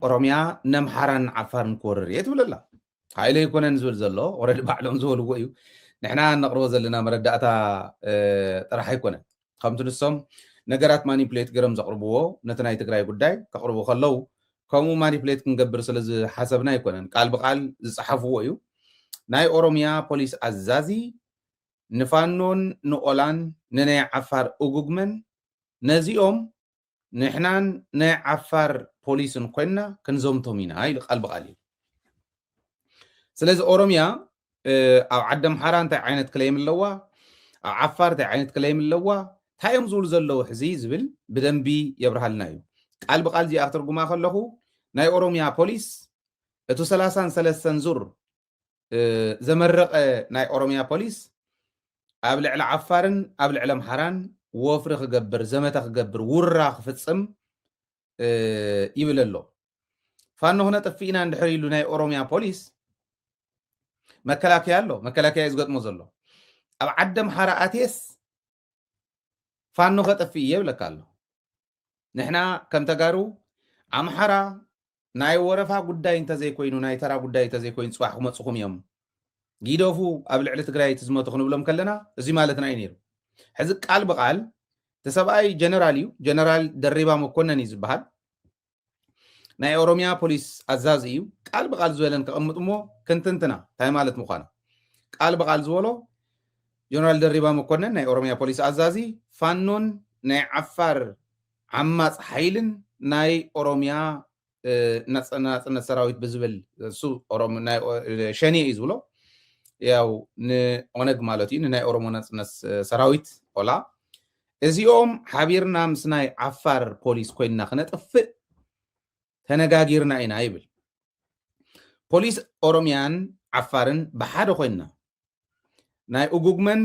ኦሮሚያ ነምሓራን ዓፋርን ክወርር እየ ትብል ኣላ ሃይለ ይኮነን ዝብል ዘሎ ወረዲ ባዕሎም ዝበልዎ እዩ ንሕና ነቕርቦ ዘለና መረዳእታ ጥራሕ ኣይኮነን ከምቲ ንሶም ነገራት ማኒፕሌት ገይሮም ዘቕርብዎ ነቲ ናይ ትግራይ ጉዳይ ከቕርቡ ከለው ከምኡ ማኒፕሌት ክንገብር ስለ ዝሓሰብና ኣይኮነን ቃል ብቃል ዝፀሓፍዎ እዩ ናይ ኦሮሚያ ፖሊስ ኣዛዚ ንፋኖን ንኦላን ንናይ ዓፋር እጉግመን ነዚኦም ንሕናን ናይ ዓፋር ፖሊስን ኮይና ክንዘምቶም ኢና ኢሉ ቃል ብቃል እዩ ስለዚ ኦሮሚያ ኣብ ዓዲ ኣምሓራ እንታይ ዓይነት ክለይም ኣለዋ ኣብ ዓፋር እንታይ ዓይነት ክለይም ኣለዋ እንታይ እዮም ዝብሉ ዘለዉ ሕዚ ዝብል ብደንቢ የብርሃልና እዩ ቃል ብቃል እዚኣ ክትርጉማ ከለኹ ናይ ኦሮሚያ ፖሊስ እቲ 33 ዙር ዘመረቀ ናይ ኦሮሚያ ፖሊስ ኣብ ልዕሊ ዓፋርን ኣብ ልዕሊ ኣምሓራን ወፍሪ ክገብር ዘመተ ክገብር ውራ ክፍፅም ይብል ኣሎ ፋኖ ክነጥፊ ኢና እንድሕር ኢሉ ናይ ኦሮሚያ ፖሊስ መከላከያ ኣሎ መከላከያ ዝገጥሞ ዘሎ ኣብ ዓዲ ኣምሓራ ኣትየስ ፋኖ ከጠፊ እየ ይብለካ ኣሎ ንሕና ከም ተጋሩ ኣምሓራ ናይ ወረፋ ጉዳይ እንተዘይኮይኑ ናይ ተራ ጉዳይ እንተዘይኮይኑ ፅዋሕ ክመፅኹም እዮም ጊዶፉ ኣብ ልዕሊ ትግራይ ትዝመቱ ክንብሎም ከለና እዚ ማለትና እዩ ነይሩ ሕዚ ቃል ብቃል ተሰብኣይ ጀነራል እዩ ጀነራል ደሪባ መኮነን እዩ ዝበሃል ናይ ኦሮሚያ ፖሊስ ኣዛዚ እዩ ቃል ብቃል ዝበለን ከቐምጥ እሞ ክንትንትና እንታይ ማለት ምኳኑ ቃል ብቃል ዝበሎ ጀነራል ደሪባ መኮነን ናይ ኦሮሚያ ፖሊስ ኣዛዚ ፋኖን ናይ ዓፋር ዓማፅ ሓይልን ናይ ኦሮሚያ ናጽነት ሰራዊት ብዝብል እሱ ሸኔ እዩ ዝብሎ ያው ንኦነግ ማለት እዩ ናይ ኦሮሞ ናጽነት ሰራዊት ኦላ እዚኦም ሓቢርና ምስ ናይ ዓፋር ፖሊስ ኮይንና ክነጥፍእ ተነጋጊርና ኢና ይብል ፖሊስ ኦሮሚያን ዓፋርን ብሓደ ኮይንና ናይ እጉግመን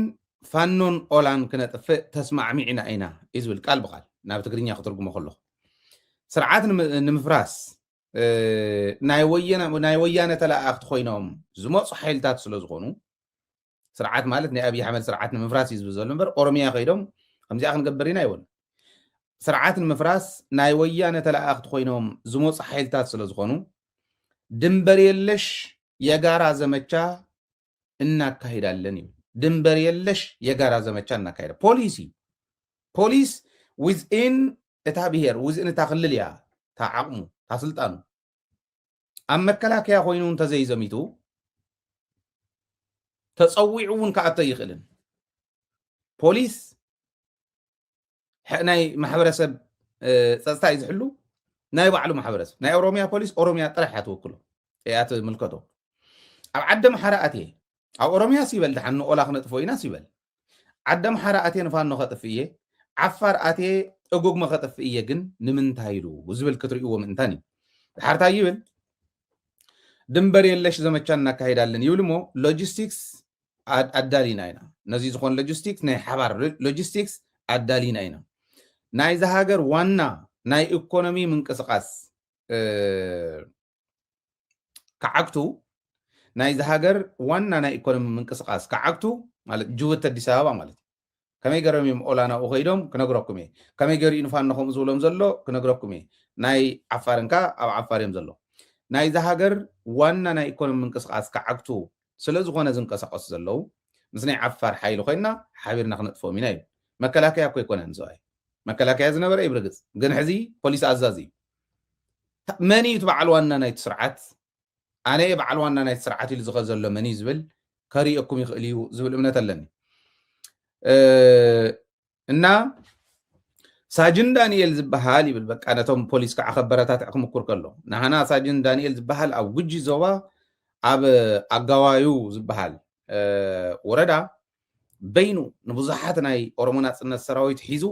ፋኖን ኦላን ክነጥፍእ ተስማዕሚዕና ኢና እዩ ዝብል ቃል ብቃል ናብ ትግርኛ ክትርጉሞ ከለኹ ስርዓት ንምፍራስ ናይ ወያነ ተላእኽቲ ኮይኖም ዝመፁ ሓይልታት ስለ ዝኾኑ ስርዓት ማለት ናይ ኣብይ ኣሕመድ ስርዓት ንምፍራስ እዩ ዝብል ዘሎ እምበር ኦሮሚያ ከይዶም ከምዚኣ ክንገብር ኢና ይበሉ ስርዓት ንምፍራስ ናይ ወያነ ተላእኽቲ ኮይኖም ዝመፁ ሓይልታት ስለ ዝኾኑ ድንበር የለሽ የጋራ ዘመቻ እናካሂዳለን እዩ ድንበር የለሽ የጋራ ዘመቻ እናካሂዳ ፖሊስ ዊዝኢን እታ ብሄር ዊዝኢን እታ ክልል እያ እታ ዓቕሙ እታ ስልጣኑ ኣብ መከላከያ ኮይኑ እንተዘይዘሚቱ ተፀዊዑ እውን ክኣቶ ይኽእልን ፖሊስ ናይ ማሕበረሰብ ፀጥታ እዩ ዝሕሉ ናይ ባዕሉ ማሕበረሰብ ናይ ኦሮሚያ ፖሊስ ኦሮሚያ ጥራሕ እያ ትውክሎ እያ ትምልከቶ ኣብ ዓዲ ኣምሓራ ኣትየ ኣብ ኦሮሚያ ሲበል ድሓን ንኦላ ክነጥፎ ኢና ሲበል ዓዲ ኣምሓራ ኣትየ ንፋኖ ከጥፊ እየ ዓፋር ኣትየ እጉግመ ከጥፊ እየ ግን ንምንታይ ኢሉ ዝብል ክትርእይዎ ምእንታን እዩ ድሓርታ ይብል ድንበር የለሽ ዘመቻ እናካሂዳለን ይብል እሞ ሎጂስቲክስ ኣዳሊና ኢና ነዚ ዝኾነ ሎጂስቲክስ ናይ ሓባር ሎጂስቲክስ ኣዳሊና ኢና ናይዚ ሃገር ዋና ናይ ኢኮኖሚ ምንቅስቃስ ከዓግቱ ናይዚ ሃገር ዋና ናይ ኢኮኖሚ ምንቅስቃስ ከዓግቱ ማለት ጅቡቲ ኣዲስ ኣበባ ማለት ከመይ ገረም እዮም ኦላ ናብኡ ከይዶም ክነግረኩም እየ ከመይ ገሪኡ ንፋኖ ከምኡ ዝብሎም ዘሎ ክነግረኩም እየ ናይ ዓፋርንካ ኣብ ዓፋር እዮም ዘሎ ናይዚ ሃገር ዋና ናይ ኢኮኖሚ ምንቅስቃስ ከዓግቱ ስለ ዝኾነ ዝንቀሳቀሱ ዘለው ምስ ናይ ዓፋር ሓይሊ ኮይና ሓቢርና ክነጥፎም ኢና እዩ መከላከያ እኮ ይኮነን ሰብኣይ መከላከያ ዝነበረ እዩ ብርግፅ ግን ሕዚ ፖሊስ ኣዛዚ እዩ መን እዩ በዓል ዋና ናይቲ ስርዓት ኣነ በዓል ዋና ናይቲ ስርዓት ኢሉ ዝኸ ዘሎ መን እዩ ዝብል ከሪአኩም ይኽእል እዩ ዝብል እምነት ኣለኒ እና ሳጅን ዳንኤል ዝበሃል ይብል በቃ ነቶም ፖሊስ ከዓ ከበረታትዕ ክምኩር ከሎ ንሓና ሳጅን ዳንኤል ዝበሃል ኣብ ጉጂ ዞባ ኣብ ኣጋዋዩ ዝበሃል ወረዳ በይኑ ንብዙሓት ናይ ኦሮሞ ናጽነት ሰራዊት ሒዙ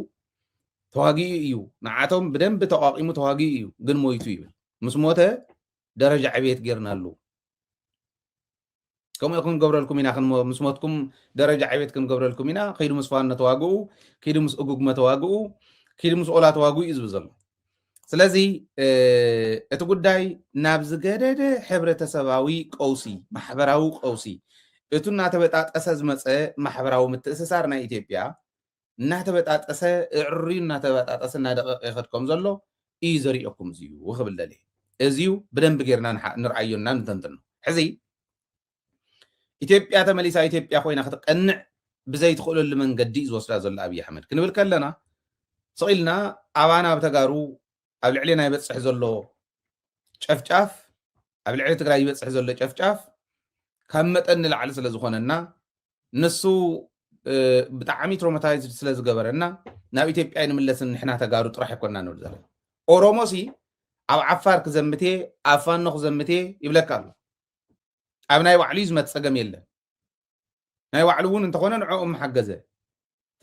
ተዋጊኡ እዩ ንዓቶም ብደንቢ ተቋቂሙ ተዋጊኡ እዩ ግን ሞይቱ ይብል ምስ ሞተ ደረጃ ዕቤት ጌርናሉ ከምኡ ክንገብረልኩም ኢና ምስ ሞትኩም ደረጃ ዕቤት ክንገብረልኩም ኢና ከይዱ ምስ ፋኖ ተዋግኡ ከይዱ ምስ እጉግመ ተዋግኡ ከይዱ ምስ ኦላ ተዋግኡ እዩ ዝብል ዘሎ ስለዚ እቲ ጉዳይ ናብ ዝገደደ ሕብረተሰባዊ ቀውሲ ማሕበራዊ ቀውሲ እቲ እናተበጣጠሰ ዝመፀ ማሕበራዊ ምትእስሳር ናይ ኢትዮጵያ እናተበጣጠሰ እዕርዩ እናተበጣጠሰ እናደቀቀ ይኸድ ከም ዘሎ እዩ ዘሪአኩም እዚዩ ክብል ደልየ እዚዩ ብደንብ ጌርና ንርአዮና ንተንትኖ ሕዚ ኢትዮጵያ ተመሊሳ ኢትዮጵያ ኮይና ክትቀንዕ ብዘይትኽእለሉ መንገዲ ዝወስዳ ዘሎ ኣብይ ኣሕመድ ክንብል ከለና ስቂልና ኣባና ኣብ ተጋሩ ኣብ ልዕሊ ናይ በፅሕ ዘሎ ጨፍጫፍ ኣብ ልዕሊ ትግራይ ይበፅሕ ዘሎ ጨፍጫፍ ካብ መጠን ንላዕሊ ስለ ዝኾነና ንሱ ብጣዕሚ ትሮማታይዝድ ስለ ዝገበረና ናብ ኢትዮጵያ ንምለስን ንሕና ተጋሩ ጥራሕ ይኮንና ንብል ዘለና ኦሮሞሲ ኣብ ዓፋር ክዘምቴ ኣብ ፋኖ ክዘምቴ ይብለካ ኣሎ ኣብ ናይ ባዕሉ ዝመት ፀገም የለን ናይ ባዕሉ እውን እንተኾነ ንዕኦም መሓገዘ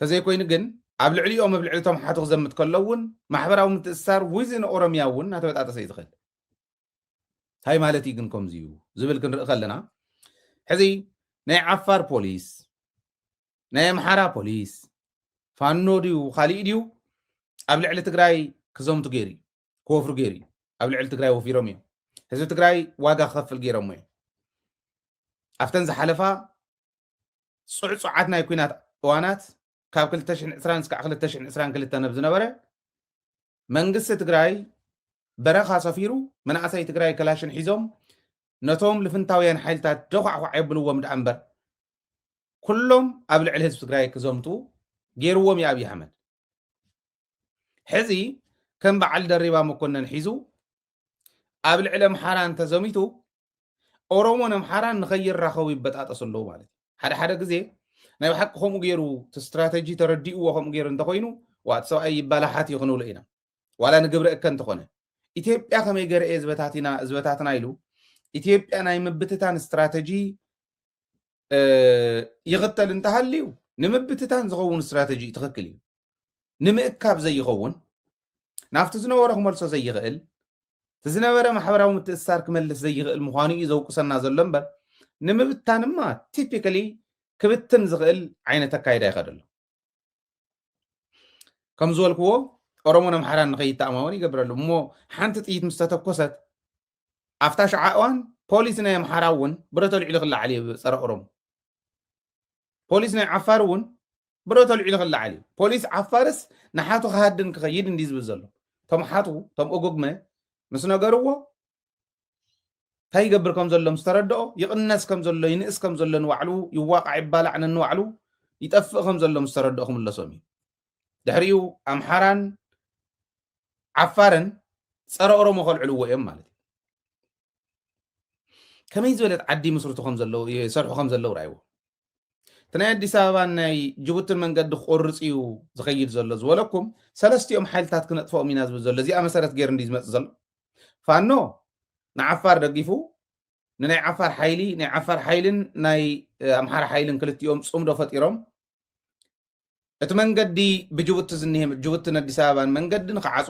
ተዘይኮይኑ ግን ኣብ ልዕሊኦም ኣብ ልዕሊቶም ሓቱ ክዘምት ከሎ እውን ማሕበራዊ ምትእስሳር ውዝን ኦሮምያ እውን እናተበጣጠሰ እዩ ዝኽእል እንታይ ማለት እዩ ግን ከምዚ እዩ ዝብል ክንርኢ ከለና ሕዚ ናይ ዓፋር ፖሊስ ናይ ኣምሓራ ፖሊስ ፋኖ ድዩ ካሊእ ድዩ ኣብ ልዕሊ ትግራይ ክዘምቱ ገይሩ ክወፍሩ ገይሩ ኣብ ልዕሊ ትግራይ ወፊሮም እዮም ህዝቢ ትግራይ ዋጋ ክኸፍል ገይሮም እዮም ኣብተን ዝሓለፋ ፅዑፃዓት ናይ ኩናት እዋናት ካብ 2020 እስካዕ 2022 ነብ ዝነበረ መንግስቲ ትግራይ በረኻ ሰፊሩ መናእሰይ ትግራይ ከላሽን ሒዞም ነቶም ልፍንታውያን ሓይልታት ደኳዕኳዕ የብልዎም ድኣ እምበር ኩሎም ኣብ ልዕሊ ህዝቢ ትግራይ ክዘምቱ ገይርዎም እዩ ኣብይ ኣሕመድ ሕዚ ከም በዓል ደሪባ መኮነን ሒዙ ኣብ ልዕሊ ኣምሓራ እንተዘሚቱ ኦሮሞን ኣምሓራን ንኸይራኸቡ ይበጣጠሱ ኣለዉ ማለት እዩ ሓደ ሓደ ግዜ ናይ ብሓቂ ከምኡ ገይሩ ስትራቴጂ ተረዲእዎ ከምኡ ገይሩ እንተኮይኑ ዋት ሰብኣይ ይባላሓት እዩ ክንብሎ ኢና ዋላ ንግብረ እከ እንተኾነ ኢትዮጵያ ከመይ ገርአ ዝበታትና ኢሉ ኢትዮጵያ ናይ ምብትታን ስትራቴጂ ይኽተል እንተሃልዩ ንምብትታን ዝኸውን ስትራቴጂ ትኽክል እዩ ንምእካብ ዘይኸውን ናብቲ ዝነበረ ክመልሶ ዘይኽእል ዝነበረ ማሕበራዊ ምትእስሳር ክመልስ ዘይኽእል ምዃኑ እዩ ዘውቅሰና ዘሎ እምበር ንምብታንማ ቲፒካሊ ክብትን ዝኽእል ዓይነት ኣካይዳ ይኸድ ኣሎ ከም ዝበልክዎ ኦሮሞን ኣምሓራን ንኸይተኣማመን ይገብረሉ እሞ ሓንቲ ጥይት ምስ ተተኮሰት ኣብታ ሸዓ እዋን ፖሊስ ናይ ኣምሓራ እውን ብረቶ ልዕሊ ክላዓል እዩ ፀረ ኦሮሞ ፖሊስ ናይ ዓፋር እውን ብረቶ ልዕሊ ክላዓል እዩ ፖሊስ ዓፋርስ ንሓቱ ክሃድን ክኸይድ እንዲ ዝብል ዘሎ ቶም ሓቱ ቶም እጉግመ ምስ ነገርዎ እንታይ ይገብር ከም ዘሎ ምስ ተረድኦ ይቕነስ ከም ዘሎ ይንእስ ከም ዘሎ ንባዕሉ ይዋቃዕ ይባላዕ ነንባዕሉ ይጠፍእ ከም ዘሎ ምስ ተረድኦ ክምለሶም እዩ ድሕሪኡ ኣምሓራን ዓፋርን ፀረ ኦሮሞ ከልዕልዎ እዮም ማለት እዩ ከመይ ዝበለት ዓዲ ምስርቱ ከም ዘለው ይሰርሑ ከም ዘለው ራእይዎ እቲ ናይ ኣዲስ ኣበባን ናይ ጅቡትን መንገዲ ክቆርፅ እዩ ዝኸይድ ዘሎ ዝበለኩም ሰለስቲኦም ሓይልታት ክነጥፍኦም ኢና ዝብል ዘሎ እዚኣ መሰረት ገይሩ እንዲ ዝመፅእ ዘሎ ፋኖ ንዓፋር ደጊፉ ንናይ ዓፋር ሓይሊ ናይ ዓፋር ሓይልን ናይ ኣምሓራ ሓይልን ክልቲኦም ፅምዶ ፈጢሮም እቲ መንገዲ ብጅቡቲ ዝኒሄ ጅቡትን ኣዲስ ኣበባን መንገዲ ንክዓፁ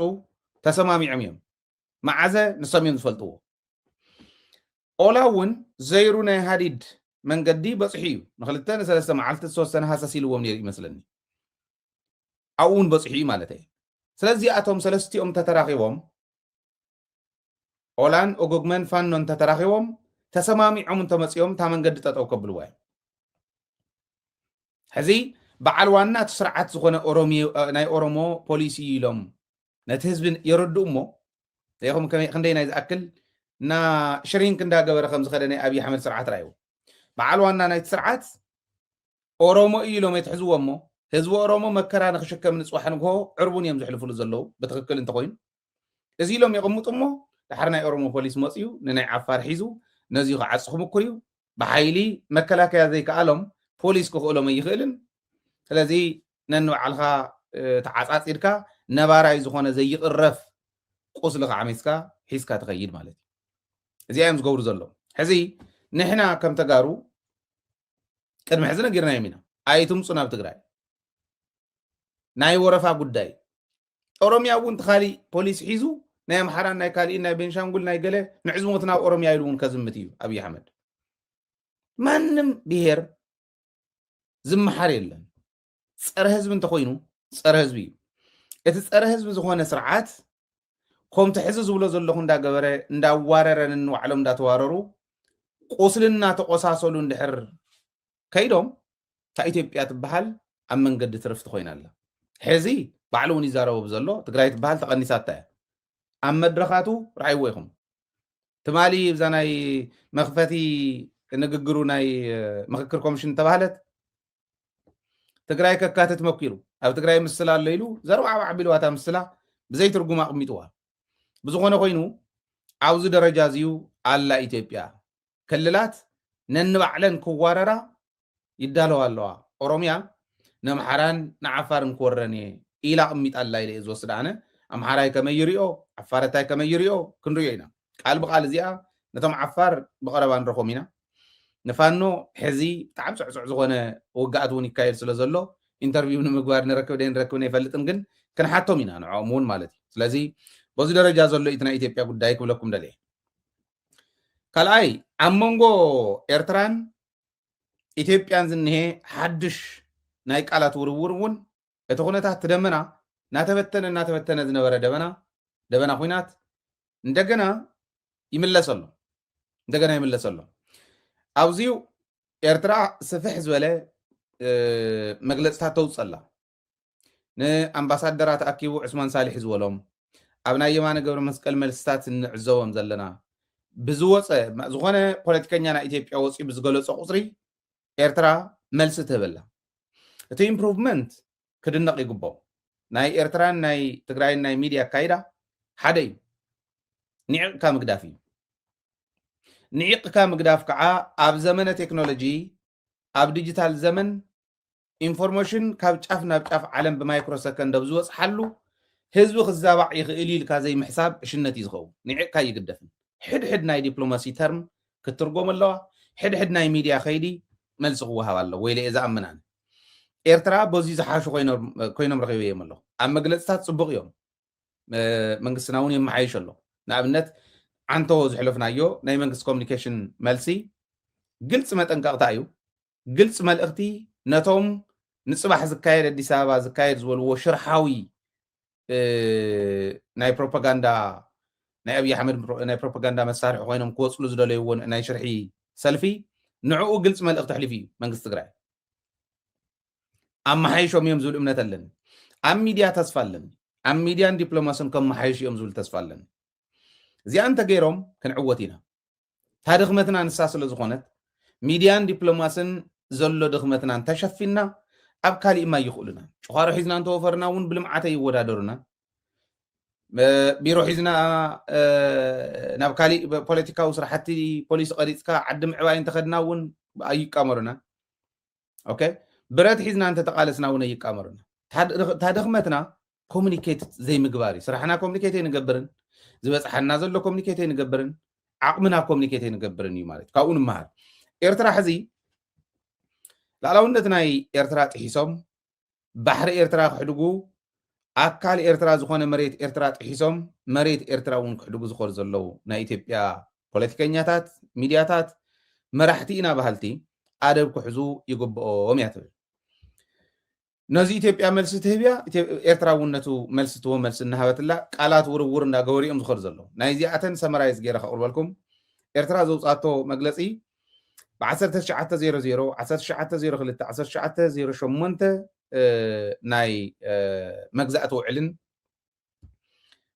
ተሰማሚዖም እዮም መዓዘ ንሶም እዮም ዝፈልጥዎ ኦላ እውን ዘይሩ ናይ ሃዲድ መንገዲ በፅሒ እዩ ንክልተ ንሰለስተ መዓልቲ ዝተወሰነ ሃሰስ ኢልዎም ነይሩ ይመስለኒ ኣብኡ እውን በፅሒ እዩ ማለት እዩ ስለዚ ኣቶም ሰለስቲኦም ተተራኺቦም ኦላን ኦጎግመን ፋኖን ተተራኺቦም ተሰማሚዖም እንተመፅኦም እታ መንገዲ ጠጠው ከብልዋ እዩ ሕዚ በዓል ዋና እቲ ስርዓት ዝኾነ ናይ ኦሮሞ ፖሊሲ ኢሎም ነቲ ህዝቢ የረድኡ እሞ ይኹም ክንደይ ናይ ዝኣክል እና ሽሪንክ እንዳገበረ ከም ዝኸደ ናይ ኣብይ ኣሕመድ ስርዓት ራእይዎ በዓል ዋና ናይቲ ስርዓት ኦሮሞ እዩ ኢሎም የትሕዝዎ እሞ ህዝቢ ኦሮሞ መከራ ንክሽከም ንፅዋሕ ንግሆ ዕርቡን እዮም ዝሕልፍሉ ዘለዉ ብትክክል እንተኮይኑ እዚ ኢሎም ይቕምጡ እሞ ድሓር ናይ ኦሮሞ ፖሊስ መፅዩ ንናይ ዓፋር ሒዙ ነዚዩ ክዓፅ ክምኩር እዩ ብሓይሊ መከላከያ ዘይከኣሎም ፖሊስ ክኽእሎም ኣይኽእልን ስለዚ ነንባዕልካ ተዓፃፂድካ ነባራይ ዝኾነ ዘይቕረፍ ቁስሊ ከዓሚስካ ሒዝካ ትኸይድ ማለት እዩ እዚኣ እዮም ዝገብሩ ዘሎ ሕዚ ንሕና ከም ተጋሩ ቅድሚ ሕዚ ነጊርናዮም ኢና ኣይትምፁ ናብ ትግራይ ናይ ወረፋ ጉዳይ ኦሮምያ እውን ተኻሊእ ፖሊስ ሒዙ ናይ ኣምሓራን ናይ ካሊእን ናይ ቤንሻንጉል ናይ ገለ ንዕዝሙት ናብ ኦሮምያ ኢሉ እውን ከዝምት እዩ ኣብይ ኣሕመድ ማንም ብሄር ዝመሓር የለን ፀረ ህዝቢ እንተኮይኑ ፀረ ህዝቢ እዩ እቲ ፀረ ህዝቢ ዝኾነ ስርዓት ከምቲ ሕዚ ዝብሎ ዘለኹ እንዳገበረ እንዳዋረረ ንባዕሎም እንዳተዋረሩ ቁስሊ እናተቆሳሰሉ እንድሕር ከይዶም እታ ኢትዮጵያ ትበሃል ኣብ መንገዲ ትርፍቲ ኮይና ኣላ ሕዚ ባዕሉ እውን ይዛረቡ ዘሎ ትግራይ ትበሃል ተቐኒሳታ እያ ኣብ መድረኻቱ ረኣይዎ ኢኹም تمالي بزاناي مخفتي نغغرو ناي مخكر كوميشن تبهلت تግራይ ከካተት መኪሩ ኣብ ትግራይ ምስላ ኣሎ ኢሉ ዘርባዕ ዓቢልዋታ ምስላ ብዘይ ትርጉም ኣቕሚጥዋ ብዝኾነ ኮይኑ ኣብዚ ደረጃ እዚዩ ኣላ ኢትዮጵያ ክልላት ነንባዕለን ክዋረራ ይዳለዋ ኣለዋ ኦሮሚያ ነምሓራን ንዓፋርን ክወረን እየ ኢላ ኣቕሚጥ ኣላ ኢለ እየ ዝወስድ ኣነ ኣምሓራይ ከመይ ይሪኦ ዓፋረታይ ከመይ ይሪኦ ክንሪኦ ኢና ቃል ብቃል እዚኣ ነቶም ዓፋር ብቐረባ ንረኽቦም ኢና ንፋኖ ሕዚ ብጣዕሚ ፅዕፅዕ ዝኾነ ውጋኣት እውን ይካየድ ስለ ዘሎ ኢንተርቪው ንምግባር ንረክብ ኣይፈልጥን ግን ክንሓቶም ኢና ንዕኦም እውን ማለት እዩ ስለዚ በዚ ደረጃ ዘሎ እቲ ናይ ኢትዮጵያ ጉዳይ ክብለኩም ደልየ ካልኣይ ኣብ መንጎ ኤርትራን ኢትዮጵያን ዝኒሄ ሓድሽ ናይ ቃላት ውርውር እውን እቲ ኩነታት ትደመና እናተበተነ ዝነበረ ደበና ኩናት እንደገና ይምለስ ኣሎ ኣብዚኡ ኤርትራ ስፍሕ ዝበለ መግለፅታት ተውፅእ ኣላ ንኣምባሳደራት ተኣኪቡ ዑስማን ሳሊሕ ዝበሎም ኣብ ናይ የማነ ገብረ መስቀል መልስታት ንዕዘቦም ዘለና ብዝወፀ ዝኾነ ፖለቲከኛ ናይ ኢትዮጵያ ወፂኡ ብዝገለፆ ቁፅሪ ኤርትራ መልሲ ትህበላ እቲ ኢምፕሩቭመንት ክድነቕ ይግብኦ ናይ ኤርትራን ናይ ትግራይን ናይ ሚድያ ኣካይዳ ሓደ እዩ ኒዕቕካ ምግዳፍ እዩ ንዕቕካ ምግዳፍ ከዓ ኣብ ዘመነ ቴክኖሎጂ ኣብ ዲጂታል ዘመን ኢንፎርሜሽን ካብ ጫፍ ናብ ጫፍ ዓለም ብማይክሮ ሰከንድ ኣብ ዝወፅሓሉ ህዝቢ ክዛባዕ ይኽእል ኢልካ ዘይምሕሳብ እሽነት እዩ ዝኸውን ንዕቕካ ይግደፍን ሕድሕድ ናይ ዲፕሎማሲ ተርም ክትርጎም ኣለዋ ሕድሕድ ናይ ሚድያ ከይዲ መልሲ ክወሃብ ኣሎ ወይ ለየ ዝኣምናን ኤርትራ በዚ ዝሓሹ ኮይኖም ረኺበ እዮም ኣለኹ ኣብ መግለፅታት ፅቡቅ እዮም መንግስትና እውን የመሓይሽ ኣሎ ንኣብነት ዓንቶ ዝሕለፍናዮ ናይ መንግስቲ ኮሚኒኬሽን መልሲ ግልፂ መጠንቀቕታ እዩ ግልፂ መልእኽቲ ነቶም ንፅባሕ ዝካየድ ኣዲስ ኣበባ ዝካየድ ዝበልዎ ሽርሓዊ ናይ ፕሮፓጋንዳ ናይ ኣብዪ ኣሕመድ ናይ ፕሮፓጋንዳ መሳርሒ ኮይኖም ክወፅሉ ዝደለይዎ ናይ ሽርሒ ሰልፊ ንዕኡ ግልፂ መልእኽቲ ኣሕሊፉ እዩ መንግስቲ ትግራይ ኣመሓይሾም እዮም ዝብል እምነት ኣለኒ ኣብ ሚድያ ተስፋ ኣለኒ ኣብ ሚድያን ዲፕሎማስን ከመሓይሹ እዮም ዝብል ተስፋ ኣለኒ እዚኣ እንተገይሮም ክንዕወት ኢና እታ ድኽመትና ንሳ ስለ ዝኾነት ሚድያን ዲፕሎማስን ዘሎ ድኽመትና እንተሸፊና ኣብ ካሊእ ማ ይኽእሉና ጭዃሮ ሒዝና እንተወፈርና እውን ብልምዓተ ይወዳደሩና ቢሮ ሒዝና ናብ ካሊእ ፖለቲካዊ ስራሕቲ ፖሊሲ ቀሪፅካ ዓዲ ምዕባይ እንተኸድና እውን ኣይቃመሩና ኦኬ ብረት ሒዝና እንተተቃለስና እውን ኣይቃመሩና እታ ድኽመትና ኮሚኒኬት ዘይምግባር እዩ ስራሕና ኮሚኒኬት ኣይንገብርን ዝበፅሓና ዘሎ ኮሚኒኬት ኣይንገብርን ዓቕምና ኮሚኒኬት ኣይንገብርን እዩ ማለት ካብኡ ንምሃር ኤርትራ ሕዚ ላዕላውነት ናይ ኤርትራ ጥሒሶም ባሕሪ ኤርትራ ክሕድጉ ኣካል ኤርትራ ዝኾነ መሬት ኤርትራ ጥሒሶም መሬት ኤርትራ እውን ክሕድጉ ዝኸዱ ዘለው ናይ ኢትዮጵያ ፖለቲከኛታት ሚድያታት መራሕቲ ኢና ባህልቲ ኣደብ ክሕዙ ይግብኦም እያ ትብል ነዚ ኢትዮጵያ መልሲ ትህብያ ኤርትራ እውን ነቱ መልሲ ትቦ መልሲ እናሃበትላ ቃላት ውርውር እንዳገበሪኦም ዝኸዱ ዘለው ናይ ዚኣተን ሰመራይዝ ገይረ ከቕርበልኩም ኤርትራ ዘውፃቶ መግለፂ ብ1900 1902 1908 ናይ መግዛእቲ ውዕልን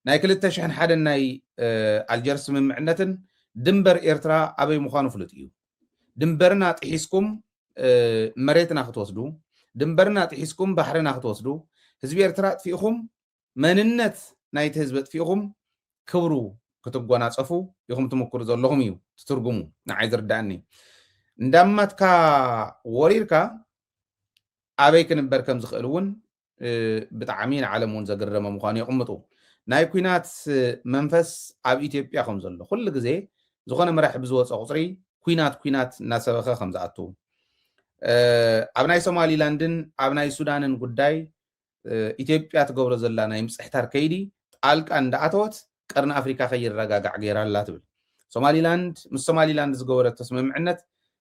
ናይ 2001 ናይ ኣልጀርስ ስምምዕነትን ድንበር ኤርትራ ኣበይ ምዃኑ ፍሉጥ እዩ ድንበርና ጥሒስኩም መሬትና ክትወስዱ ድንበርና ጥሒስኩም ባሕርና ክትወስዱ ህዝቢ ኤርትራ ጥፊኢኹም መንነት ናይቲ ህዝቢ ጥፊኢኹም ክብሩ ክትጎናፀፉ ኢኹም ትምክሩ ዘለኹም እዩ ትትርጉሙ ንዓይ ዝርዳእኒ እንዳማትካ ወሪርካ ኣበይ ክንበር ከም ዝኽእል እውን ብጣዕሚ ንዓለም እውን ዘገረመ ምዃኑ ይቕምጡ ናይ ኩናት መንፈስ ኣብ ኢትዮጵያ ከም ዘሎ ኩሉ ግዜ ዝኾነ መራሒ ብዝወፀ ቁፅሪ ኩናት እናሰበኸ ከም ዝኣቱ ኣብ ናይ ሶማሊላንድን ኣብ ናይ ሱዳንን ጉዳይ ኢትዮጵያ ትገብሮ ዘላ ናይ ምፅሕታር ከይዲ ጣልቃ እንዳኣተወት ቀርኒ ኣፍሪካ ከይረጋጋዕ ገይራ ኣላ ትብል ሶማሊላንድ ምስ ሶማሊላንድ ዝገበረቶ ስምምዕነት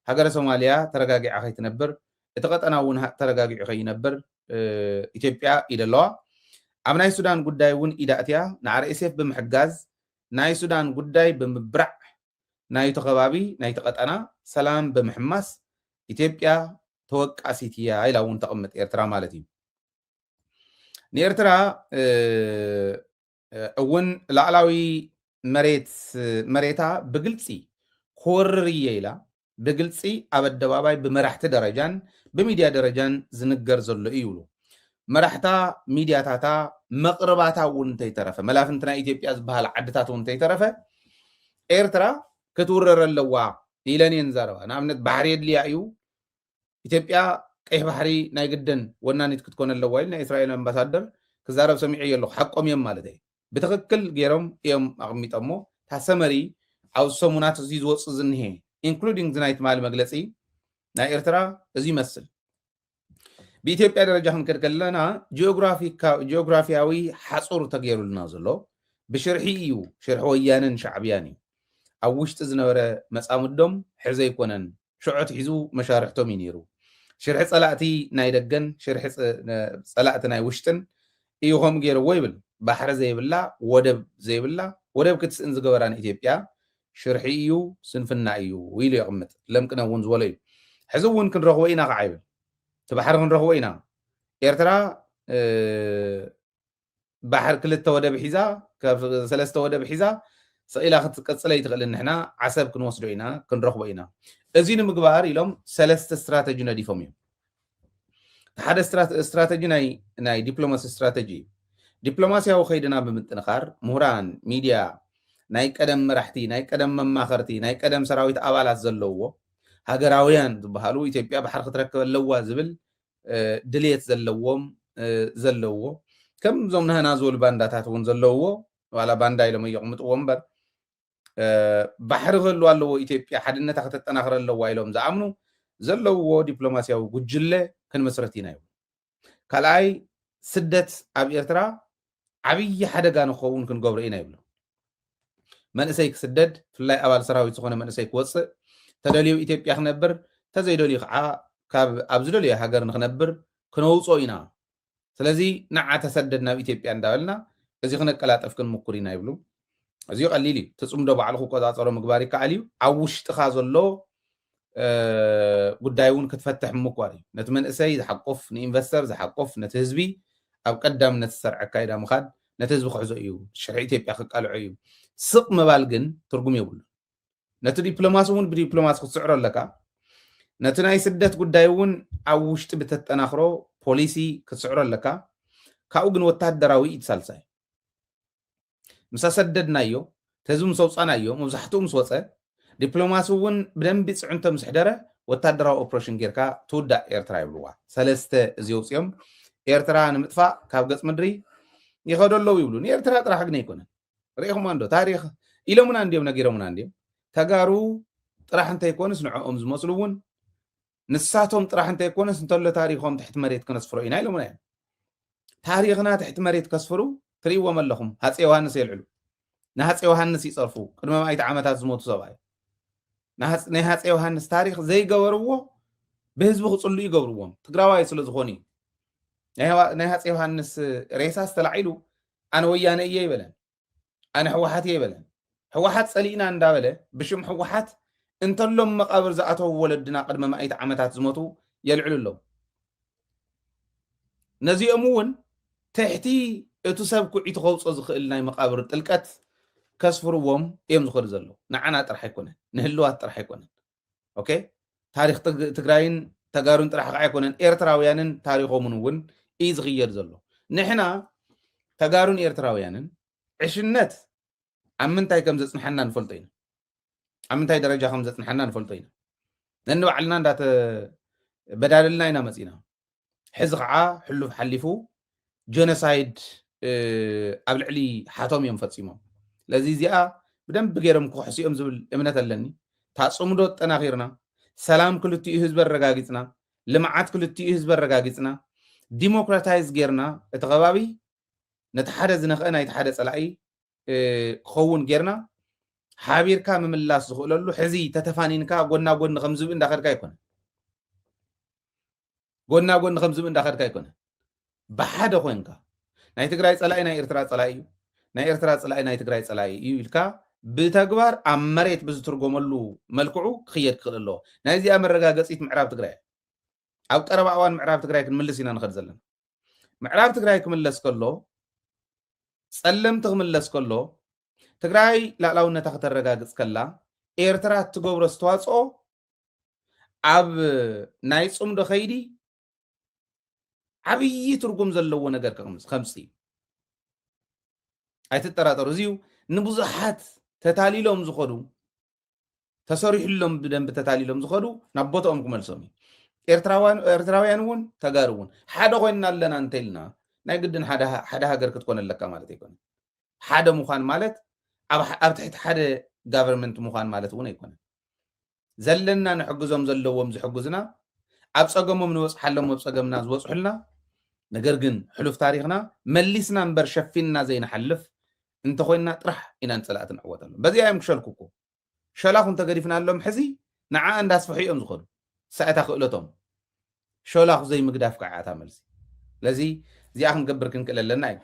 ሃገረ ሶማልያ ተረጋጊዓ ከይትነብር እቲ ቀጠና እውን ተረጋጊዑ ከይነብር ኢትዮጵያ ኢደ ኣለዋ ኣብ ናይ ሱዳን ጉዳይ እውን ኢዳ እትያ ንኣርኤስኤፍ ብምሕጋዝ ናይ ሱዳን ጉዳይ ብምብራዕ ናይቲ ከባቢ ናይቲ ቀጠና ሰላም ብምሕማስ ኢትዮጵያ ተወቃሲት እያ ኢላ እውን ተቐምጥ ኤርትራ ማለት እዩ ንኤርትራ እውን ላዕላዊ መሬታ ብግልፂ ክወርር እየ ኢላ ብግልፂ ኣብ ኣደባባይ ብመራሕቲ ደረጃን ብሚድያ ደረጃን ዝንገር ዘሎ እዩ ይብሉ መራሕታ ሚድያታታ መቕረባታ እውን እንተይተረፈ መላፍንቲ ናይ ኢትዮጵያ ዝበሃል ዓድታት እውን እንተይተረፈ ኤርትራ ክትውረር ኣለዋ ኢለን እየን ዛረባ ንኣብነት ባሕሪ የድልያ እዩ ኢትዮጵያ ቀይሕ ባሕሪ ናይ ግድን ወናኒት ክትኮን ኣለዋ ኢል ናይ እስራኤል ኣምባሳደር ክዛረብ ሰሚዑ እየ ኣለኹ ሓቆም እዮም ማለት እዩ ብትክክል ገይሮም እዮም ኣቕሚጦሞ ታሰመሪ ኣብ ሰሙናት እዚ ዝወፅእ ዝኒሄ ኢንክሉዲንግ ዝናይ ትማሊ መግለፂ ናይ ኤርትራ እዚ ይመስል ብኢትዮጵያ ደረጃ ክንከድ ከለና ጂኦግራፊያዊ ሓፁር ተገይሩልና ዘሎ ብሽርሒ እዩ ሽርሒ ወያንን ሻዕብያን እዩ ኣብ ውሽጢ ዝነበረ መፃምዶም ሕዘ ይኮነን ሽዑት ሒዙ መሻርሕቶም እዩ ነይሩ ሽርሒ ፀላእቲ ናይ ደገን ሽርሒ ፀላእቲ ናይ ውሽጥን እዩ ከም ገይርዎ ይብል ባሕሪ ዘይብላ ወደብ ዘይብላ ወደብ ክትስእን ዝገበራ ንኢትዮጵያ ሽርሒ እዩ ስንፍና እዩ ኢሉ ይቕምጥ ለምቅነ እውን ዝበሎ እዩ ሕዚ እውን ክንረኽቦ ኢና ከዓ ይብል እቲ ባሕሪ ክንረኽቦ ኢና ኤርትራ ባሕር ክልተ ወደብ ሒዛ ካብ ሰለስተ ወደብ ሒዛ ስኢላ ክትቀፅለ ይትኽእል ንሕና ዓሰብ ክንወስዶ ኢና ክንረኽቦ ኢና እዚ ንምግባር ኢሎም ሰለስተ ስትራተጂ ነዲፎም እዮም ሓደ ስትራተጂ ናይ ዲፕሎማሲ ስትራተጂ ዲፕሎማሲያዊ ከይድና ብምጥንኻር ምሁራን ሚድያ ናይ ቀደም መራሕቲ ናይ ቀደም መማኸርቲ ናይ ቀደም ሰራዊት ኣባላት ዘለውዎ ሃገራውያን ዝበሃሉ ኢትዮጵያ ባሕሪ ክትረክብ ኣለዋ ዝብል ድሌት ዘለውዎ ከምዞም ንህና ዝብሉ ባንዳታት እውን ዘለውዎ ዋላ ባንዳ ኢሎም ይቕምጥዎ እምበር ባሕሪ ክህልዎ ኣለዎ ኢትዮጵያ ሓድነታ ክተጠናኽር ኣለዋ ኢሎም ዝኣምኑ ዘለውዎ ዲፕሎማሲያዊ ጉጅለ ክንመስረት ኢና ይብሉ ካልኣይ ስደት ኣብ ኤርትራ ዓብይ ሓደጋ ንኸውን ክንገብሮ ኢና ይብሉ መንእሰይ ክስደድ ፍላይ ኣባል ሰራዊት ዝኾነ መንእሰይ ክወፅእ ተደልዩ ኢትዮጵያ ክነብር ተዘይደልዩ ከዓ ኣብ ዝደልዮ ሃገር ንክነብር ክነውፆ ኢና ስለዚ ንዓ ተሰደድ ናብ ኢትዮጵያ እንዳበልና እዚ ክነቀላጠፍ ክንምኩር ኢና ይብሉ እዚኡ ቀሊል እዩ ትፅምዶ ባዕሉ ክቆፃፀሮ ምግባር ይከኣል እዩ ኣብ ውሽጥኻ ዘሎ ጉዳይ እውን ክትፈትሕ ምኳር እዩ ነቲ መንእሰይ ዝሓቆፍ ንኢንቨስተር ዝሓቆፍ ነቲ ህዝቢ ኣብ ቀዳምነት ዝሰርዐ ኣካይዳ ምኻድ ነቲ ህዝቢ ክሕዞ እዩ ሽርሒ ኢትዮጵያ ክቃልዖ እዩ ስቕ ምባል ግን ትርጉም የብሉ ነቲ ዲፕሎማሲ እውን ብዲፕሎማሲ ክትስዕሮ ኣለካ ነቲ ናይ ስደት ጉዳይ እውን ኣብ ውሽጢ ብተጠናኽሮ ፖሊሲ ክትስዕሮ ኣለካ ካብኡ ግን ወታደራዊ ይትሳልሳይ ምሳ ሰደድናዮ ተህዝቢ ምስ ኣውፃናዮ መብዛሕትኡ ምስ ወፀ ዲፕሎማሲ እውን ብደንቢ ፅዕንቶ ምስ ሕደረ ወታደራዊ ኦፕሬሽን ጌርካ ትውዳእ ኤርትራ ይብልዋ ሰለስተ እዚ ኣውፅኦም ኤርትራ ንምጥፋእ ካብ ገፅ ምድሪ ይኸዶ ኣለዉ ይብሉ ንኤርትራ ጥራሕ ግን ኣይኮነን ርኢኹም እንዶ ታሪክ ኢሎምና እንዲዮም ነጊሮምና እንዲዮም ተጋሩ ጥራሕ እንተይኮንስ ንዕኦም ዝመስሉ እውን ንሳቶም ጥራሕ እንተይኮንስ እንተሎ ታሪኮም ትሕቲ መሬት ከነስፍሮ ኢና ኢሎምና እዮም ታሪክና ትሕቲ መሬት ከስፍሩ ትርእይዎም ኣለኹም ሃፀይ ዮሃንስ የልዕሉ ንሃፀይ ዮሃንስ ይፀርፉ ቅድሚ ማይት ዓመታት ዝሞቱ ሰብኣይ ናይ ሃፀይ ዮሃንስ ታሪክ ዘይገበርዎ ብህዝቢ ክፅሉ ይገብርዎም ትግራዋይ ስለ ዝኾኑ እዩ ናይ ሃፀይ ዮሃንስ ሬሳ ዝተላዒሉ ኣነ ወያነ እየ ይበለን ኣነ ሕወሓት እየ ይበለን ሕወሓት ፀሊእና እንዳበለ ብሽም ሕወሓት እንተሎም መቃብር ዝኣተው ወለድና ቅድሚ ማይት ዓመታት ዝሞቱ የልዕሉ ኣለዉ ነዚኦም እውን ትሕቲ እቲ ሰብ ኩዒቱ ከውፅኦ ዝኽእል ናይ መቃብር ጥልቀት ከስፍርዎም እዮም ዝኸዱ ዘለዉ ንዓና ጥራሕ ኣይኮነን ንህልዋት ጥራሕ ኣይኮነን ኦኬ ታሪክ ትግራይን ተጋሩን ጥራሕ ከዓ ኣይኮነን ኤርትራውያንን ታሪኮምን እውን እዩ ዝኽየድ ዘሎ ንሕና ተጋሩን ኤርትራውያንን ዕሽነት ኣብ ምንታይ ከም ዘፅንሐና ንፈልጦ ኢና ኣብ ምንታይ ደረጃ ከም ዘፅንሐና ንፈልጦ ኢና ነንባዕልና እንዳተበዳደልና ኢና መፂና ሕዚ ከዓ ሕሉፍ ሓሊፉ ጀኖሳይድ ኣብ ልዕሊ ሓቶም እዮም ፈፂሞም ለዚ እዚኣ ብደንቢ ገይሮም ክሕሲኦም ዝብል እምነት ኣለኒ ታፅምዶ ጠናኺርና ሰላም ክልቲኡ ህዝቢ ኣረጋጊፅና ልምዓት ክልቲኡ ህዝቢ ኣረጋጊፅና ዲሞክራታይዝ ጌርና እቲ ከባቢ ነቲ ሓደ ዝነኽአ ናይቲ ሓደ ፀላኢ ክኸውን ጌርና ሓቢርካ ምምላስ ዝኽእለሉ ሕዚ ተተፋኒንካ ጎና ጎኒ ከም ዝብኢ እንዳኸድካ ኣይኮነን ጎና ጎኒ ከም ዝብኢ እንዳኸድካ ኣይኮነን ብሓደ ኮንካ ናይ ትግራይ ፀላኢ ናይ ኤርትራ ፀላኢ እዩ ናይ ኤርትራ ፀላኢ ናይ ትግራይ ፀላኢ እዩ ኢልካ ብተግባር ኣብ መሬት ብዝትርጎመሉ መልክዑ ክኽየድ ክኽእል ኣለዎ ናይ እዚኣ መረጋገፂት ምዕራብ ትግራይ ኣብ ቀረባ እዋን ምዕራብ ትግራይ ክንምልስ ኢና ንኸድ ዘለና ምዕራብ ትግራይ ክምለስ ከሎ ፀለምቲ ክምለስ ከሎ ትግራይ ላዕላውነታ ከተረጋግፅ ከላ ኤርትራ እትገብሮ ዝተዋፅኦ ኣብ ናይ ፅምዶ ከይዲ ዓብይ ትርጉም ዘለዎ ነገር ከምፅ እዩ ኣይትጠራጠሩ እዚዩ ንብዙሓት ተታሊሎም ዝኸዱ ተሰሪሕሎም ብደንብ ተታሊሎም ዝኸዱ ናብ ቦታኦም ክመልሶም እዩ ኤርትራውያን እውን ተጋሩ እውን ሓደ ኮይንና ኣለና እንተኢልና ናይ ግድን ሓደ ሃገር ክትኮን ኣለካ ማለት ኣይኮነን ሓደ ምዃን ማለት ኣብ ትሕቲ ሓደ ጋቨርንመንት ምዃን ማለት እውን ኣይኮነን ዘለና ንሕግዞም ዘለዎም ዝሕግዙና ኣብ ፀገሞም ንበፅሓሎም ኣብ ፀገምና ዝበፅሑልና ነገር ግን ሕሉፍ ታሪክና መሊስና እምበር ሸፊንና ዘይንሓልፍ እንተኮይንና ጥራሕ ኢና ንፀላእቲ ንዕወተሉ በዚኣ እዮም ክሸልኩኩ ሸላኹ እንተገዲፍናሎም ሕዚ ንዓ እንዳስፍሑ እዮም ዝኸዱ ሳእታ ክእለቶም ሸላኹ ዘይምግዳፍ ከዓታ መልሲ ስለዚ እዚኣ ክንገብር ክንክእል ኣለና እዩ